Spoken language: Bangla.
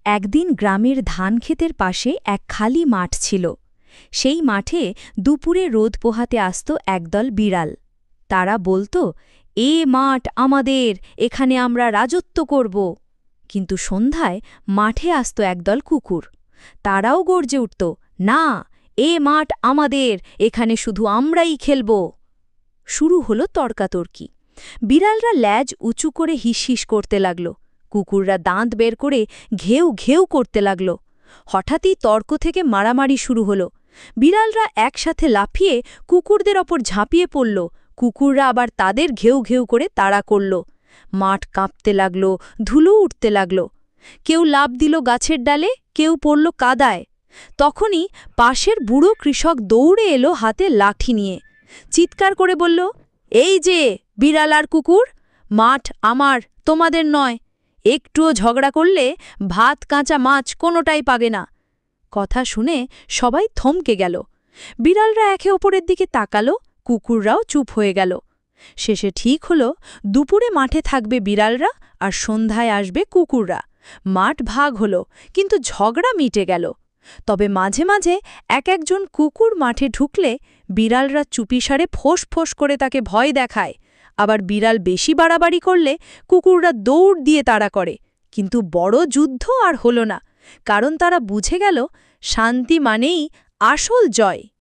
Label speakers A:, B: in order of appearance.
A: একদিন গ্রামের ধানক্ষেতের পাশে এক খালি মাঠ ছিল। সেই মাঠে দুপুরে রোদ পোহাতে আসত একদল বিড়াল। তারা বলতো, এ মাঠ আমাদের, এখানে আমরা রাজত্ব করব। কিন্তু সন্ধ্যায় মাঠে আসত একদল কুকুর। তারাও গর্জে উঠত, না, এ মাঠ আমাদের, এখানে শুধু আমরাই খেলব। শুরু হলো তর্কাতর্কি। বিড়ালরা ল্যাজ উঁচু করে হিসহিস করতে লাগল। কুকুররা দাঁত বের করে ঘেউ ঘেউ করতে লাগল। হঠাৎই তর্ক থেকে মারামারি শুরু হলো। বিড়ালরা একসাথে লাফিয়ে কুকুরদের ওপর ঝাঁপিয়ে পড়ল। কুকুররা আবার তাদের ঘেউ ঘেউ করে তাড়া করল। মাঠ কাঁপতে লাগল, ধুলো উঠতে লাগল। কেউ লাফ দিল গাছের ডালে, কেউ পড়ল কাদায়। তখনই পাশের বুড়ো কৃষক দৌড়ে এলো হাতে লাঠি নিয়ে। চিৎকার করে বলল, এই যে বিড়াল আর কুকুর, মাঠ আমার, তোমাদের নয়। একটুও ঝগড়া করলে ভাত কাঁচা মাছ কোনোটাই পাবে না। কথা শুনে সবাই থমকে গেল। বিড়ালরা একে অপরের দিকে তাকালো, কুকুররাও চুপ হয়ে গেল। শেষে ঠিক হলো, দুপুরে মাঠে থাকবে বিড়ালরা আর সন্ধ্যায় আসবে কুকুররা। মাঠ ভাগ হলো, কিন্তু ঝগড়া মিটে গেল। তবে মাঝে মাঝে একজন কুকুর মাঠে ঢুকলে বিড়ালরা চুপিসারে ফোঁস ফোঁস করে তাকে ভয় দেখায়। আবার বিড়াল বেশি বাড়াবাড়ি করলে কুকুররা দৌড় দিয়ে তাড়া করে। কিন্তু বড় যুদ্ধ আর হলো না, কারণ তারা বুঝে গেল শান্তি মানেই আসল জয়।